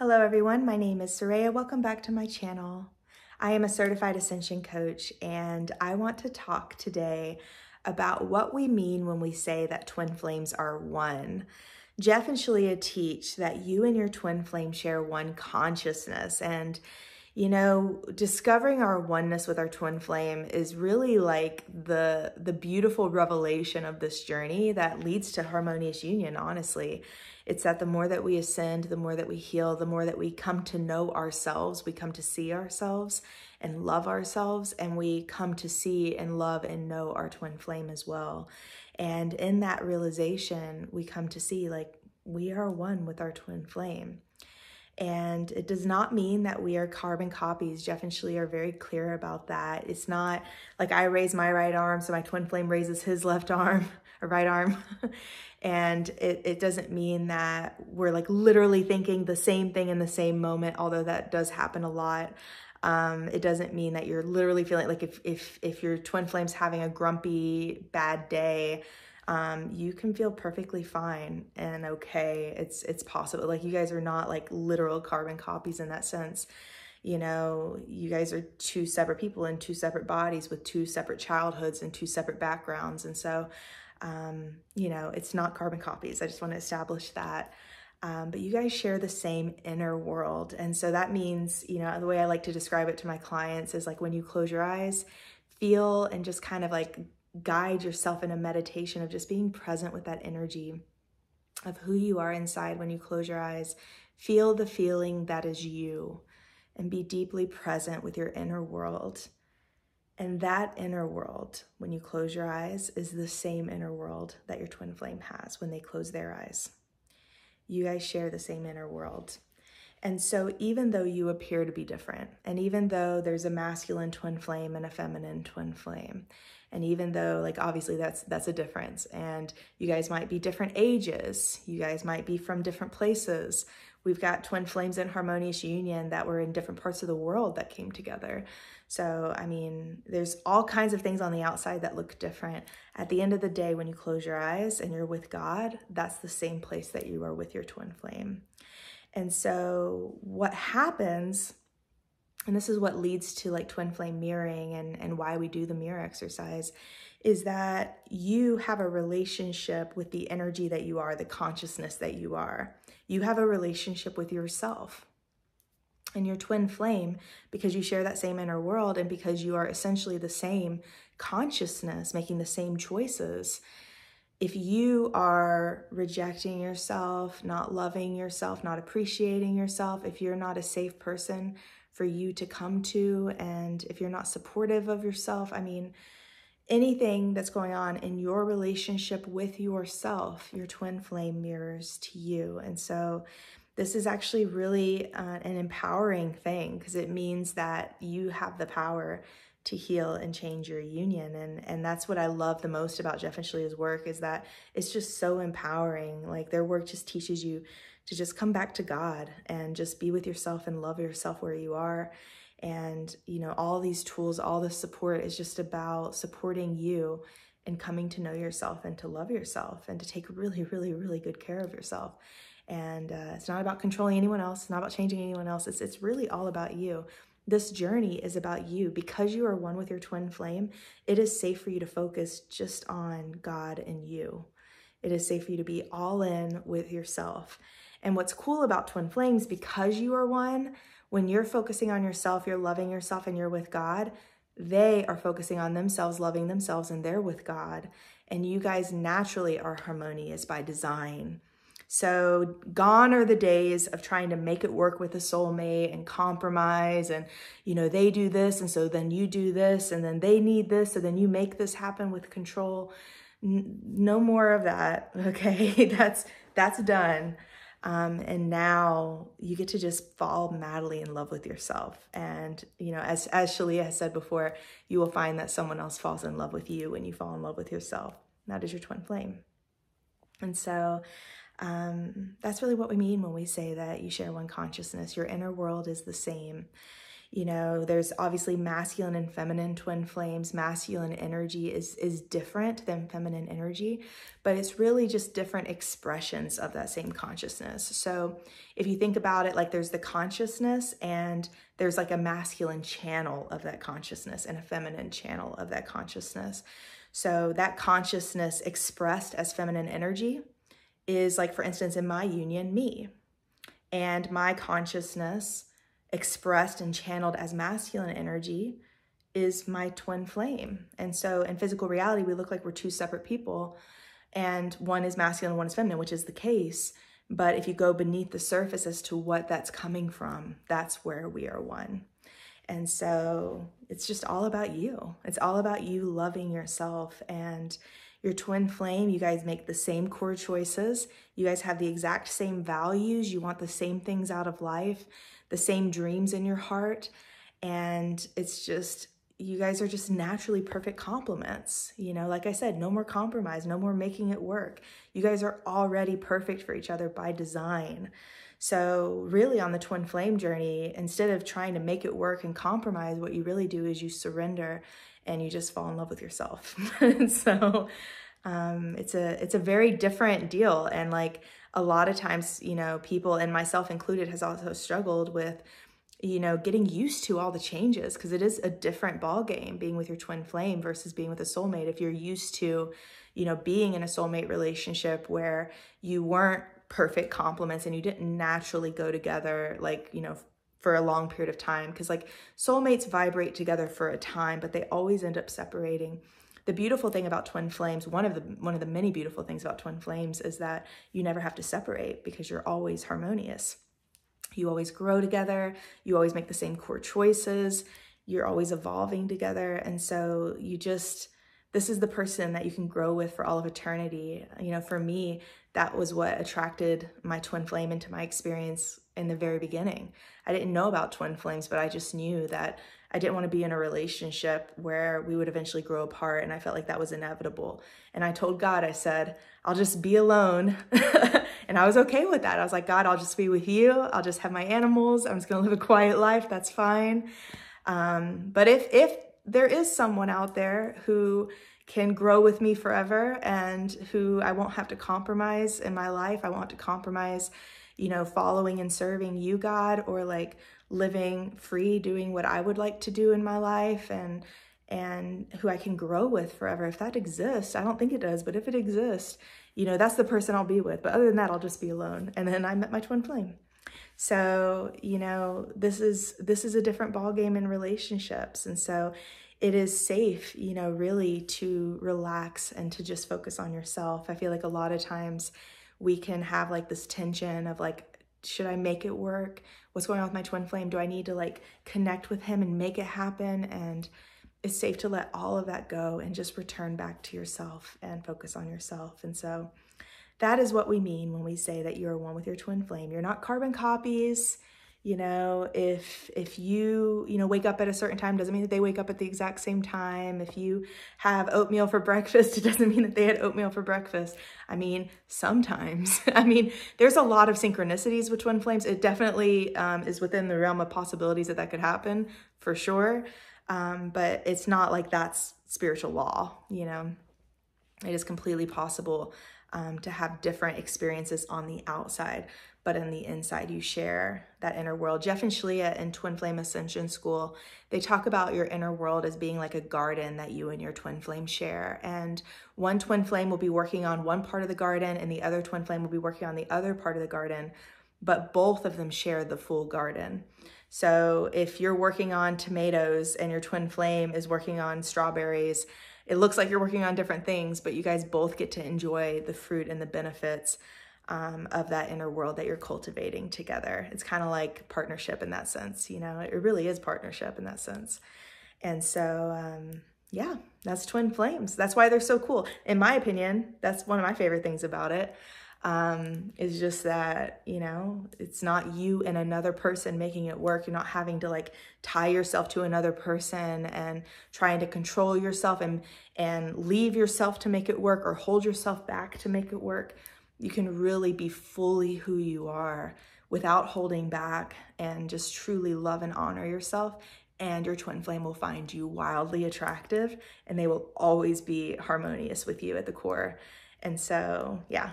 Hello everyone, my name is Soraya. Welcome back to my channel. I am a certified Ascension coach and I want to talk today about what we mean when we say that twin flames are one. Jeff and Shalia teach that you and your twin flame share one consciousness, and discovering our oneness with our twin flame is really like the beautiful revelation of this journey that leads to harmonious union, honestly. It's that the more that we ascend, the more that we heal, the more that we come to know ourselves, we come to see ourselves and love ourselves, and we come to see and love and know our twin flame as well. And in that realization, we come to see like we are one with our twin flame. And it does not mean that we are carbon copies. Jeff and Shalia are very clear about that. It's not like I raise my right arm, so my twin flame raises his left arm or right arm. And it doesn't mean that we're like literally thinking the same thing in the same moment, although that does happen a lot. It doesn't mean that you're literally feeling like if your twin flame's having a grumpy, bad day, you can feel perfectly fine and okay. It's possible. Like, you guys are not like literal carbon copies in that sense. You know, you guys are two separate people in two separate bodies with two separate childhoods and two separate backgrounds. And so, it's not carbon copies. I just want to establish that. But you guys share the same inner world. And so that means, the way I like to describe it to my clients is like when you close your eyes, feel and just kind of like guide yourself in a meditation of just being present with that energy of who you are inside. When you close your eyes, feel the feeling that is you and be deeply present with your inner world. And that inner world, when you close your eyes, is the same inner world that your twin flame has when they close their eyes. You guys share the same inner world. And so even though you appear to be different, and even though there's a masculine twin flame and a feminine twin flame, and even though like obviously that's a difference, and you guys might be different ages, you guys might be from different places. We've got twin flames in harmonious union that were in different parts of the world that came together. So, I mean, there's all kinds of things on the outside that look different. At the end of the day, when you close your eyes and you're with God, that's the same place that you are with your twin flame. And so what happens, and this is what leads to like twin flame mirroring and why we do the mirror exercise, is that you have a relationship with the energy that you are, the consciousness that you are. You have a relationship with yourself. And your twin flame, because you share that same inner world and because you are essentially the same consciousness, making the same choices, if you are rejecting yourself, not loving yourself, not appreciating yourself, if you're not a safe person for you to come to, and if you're not supportive of yourself, I mean, anything that's going on in your relationship with yourself, your twin flame mirrors to you. And so this is actually really an empowering thing, because it means that you have the power to heal and change your union. And that's what I love the most about Jeff and Shalia's work, is that it's just so empowering. Like, their work just teaches you to just come back to God and just be with yourself and love yourself where you are. And, all these tools, all the support is just about supporting you and coming to know yourself and to love yourself and to take really, really, really good care of yourself. And it's not about controlling anyone else. It's not about changing anyone else. It's really all about you. This journey is about you. Because you are one with your twin flame, it is safe for you to focus just on God and you. It is safe for you to be all in with yourself. And what's cool about twin flames, because you are one, when you're focusing on yourself, you're loving yourself and you're with God, they are focusing on themselves, loving themselves, and they're with God. And you guys naturally are harmonious by design. So gone are the days of trying to make it work with a soulmate and compromise and, they do this, and so then you do this, and then they need this, so then you make this happen with control. No more of that, okay? That's done. And now you get to just fall madly in love with yourself. And, as Shalia has said before, you will find that someone else falls in love with you when you fall in love with yourself. That is your twin flame. And so that's really what we mean when we say that you share one consciousness. Your inner world is the same. You know, there's obviously masculine and feminine twin flames. Masculine energy is different than feminine energy, but it's really just different expressions of that same consciousness. So if you think about it, like there's the consciousness and there's like a masculine channel of that consciousness and a feminine channel of that consciousness. So that consciousness expressed as feminine energy is, like, for instance, in my union, me. And my consciousness expressed and channeled as masculine energy is my twin flame. And so in physical reality, we look like we're two separate people, and one is masculine, one is feminine, which is the case. But if you go beneath the surface as to what that's coming from, that's where we are one. And so it's just all about you. It's all about you loving yourself and your twin flame. You guys make the same core choices. You guys have the exact same values. You want the same things out of life, the same dreams in your heart. And it's just, you guys are just naturally perfect complements. You know, like I said, no more compromise, no more making it work. You guys are already perfect for each other by design. So really on the twin flame journey, instead of trying to make it work and compromise, what you really do is you surrender and you just fall in love with yourself. And so it's a very different deal. And like a lot of times, you know, people, and myself included, has also struggled with, you know, getting used to all the changes, because it is a different ball game being with your twin flame versus being with a soulmate. If you're used to, you know, being in a soulmate relationship where you weren't perfect complements and you didn't naturally go together, like, you know, for a long period of time, because like soulmates vibrate together for a time, but they always end up separating. The beautiful thing about twin flames, one of the many beautiful things about twin flames, is that you never have to separate because you're always harmonious. You always grow together. You always make the same core choices. You're always evolving together. And so this is the person that you can grow with for all of eternity. You know, for me, that was what attracted my twin flame into my experience in the very beginning. I didn't know about twin flames, but I just knew that I didn't want to be in a relationship where we would eventually grow apart. And I felt like that was inevitable. And I told God, I said, I'll just be alone. And I was okay with that. I was like, God, I'll just be with you. I'll just have my animals. I'm just going to live a quiet life. That's fine. But if there is someone out there who can grow with me forever and who I won't have to compromise in my life, I won't have to compromise, you know, following and serving you, God, or like living free, doing what I would like to do in my life, and who I can grow with forever. If that exists, I don't think it does, but if it exists, you know, that's the person I'll be with. But other than that, I'll just be alone. And then I met my twin flame. So, you know, this is a different ballgame in relationships. And so it is safe, you know, really to relax and to just focus on yourself. I feel like a lot of times we can have like this tension of like, should I make it work? What's going on with my twin flame? Do I need to like connect with him and make it happen? And it's safe to let all of that go and just return back to yourself and focus on yourself. And so that is what we mean when we say that you're one with your twin flame. You're not carbon copies. You know, if you know, wake up at a certain time, doesn't mean that they wake up at the exact same time. If you have oatmeal for breakfast, it doesn't mean that they had oatmeal for breakfast. I mean, sometimes. I mean, there's a lot of synchronicities with twin flames. It definitely is within the realm of possibilities that could happen, for sure. But it's not like that's spiritual law, you know. It is completely possible to have different experiences on the outside, but in the inside you share that inner world. Jeff and Shalia in Twin Flame Ascension School, they talk about your inner world as being like a garden that you and your twin flame share. And one twin flame will be working on one part of the garden and the other twin flame will be working on the other part of the garden, but both of them share the full garden. So if you're working on tomatoes and your twin flame is working on strawberries, it looks like you're working on different things, but you guys both get to enjoy the fruit and the benefits of that inner world that you're cultivating together. It's kind of like partnership in that sense, you know, it really is partnership in that sense. And so, yeah, that's twin flames. That's why they're so cool. In my opinion, that's one of my favorite things about it, is just that, you know, it's not you and another person making it work. You're not having to like tie yourself to another person and trying to control yourself and leave yourself to make it work or hold yourself back to make it work. You can really be fully who you are without holding back and just truly love and honor yourself. And your twin flame will find you wildly attractive, and they will always be harmonious with you at the core. And so, yeah,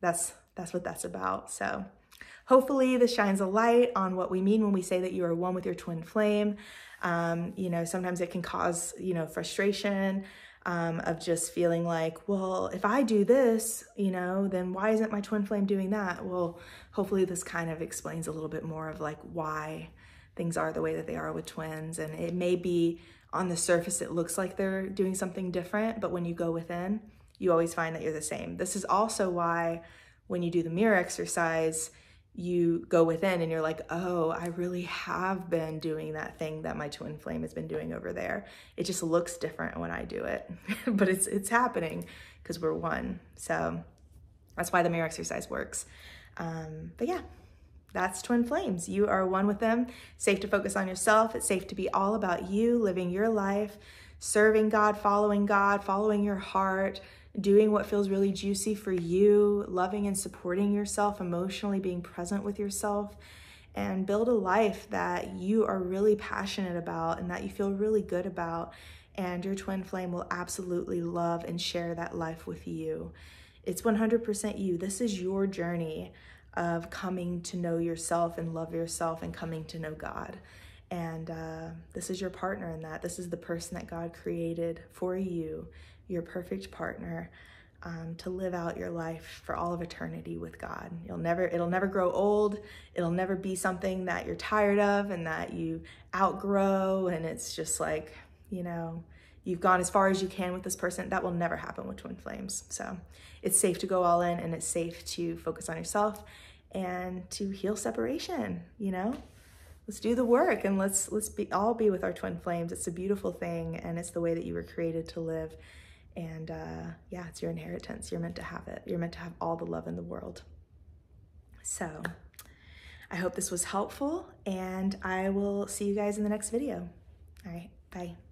that's what that's about. So hopefully this shines a light on what we mean when we say that you are one with your twin flame. You know, sometimes it can cause, you know, frustration of just feeling like, well, if I do this, you know, then why isn't my twin flame doing that? Well, hopefully this kind of explains a little bit more of like why things are the way that they are with twins. And it may be on the surface, it looks like they're doing something different, but when you go within, you always find that you're the same. This is also why when you do the mirror exercise, you go within and you're like, oh, I really have been doing that thing that my twin flame has been doing over there. It just looks different when I do it, but it's happening because we're one. So that's why the mirror exercise works. But yeah, that's twin flames. You are one with them. Safe to focus on yourself. It's safe to be all about you, living your life, serving God, following your heart, doing what feels really juicy for you, loving and supporting yourself emotionally, being present with yourself, and build a life that you are really passionate about and that you feel really good about. And your twin flame will absolutely love and share that life with you. It's 100% you. This is your journey of coming to know yourself and love yourself and coming to know God. And this is your partner in that. This is the person that God created for you, your perfect partner, to live out your life for all of eternity with God. It'll never grow old. It'll never be something that you're tired of and that you outgrow. And it's just like, you know, you've gone as far as you can with this person. That will never happen with twin flames. So it's safe to go all in, and it's safe to focus on yourself and to heal separation, you know? Let's do the work, and let's all be with our twin flames. It's a beautiful thing, and it's the way that you were created to live. And yeah, it's your inheritance. You're meant to have it. You're meant to have all the love in the world. So I hope this was helpful, and I will see you guys in the next video. All right, bye.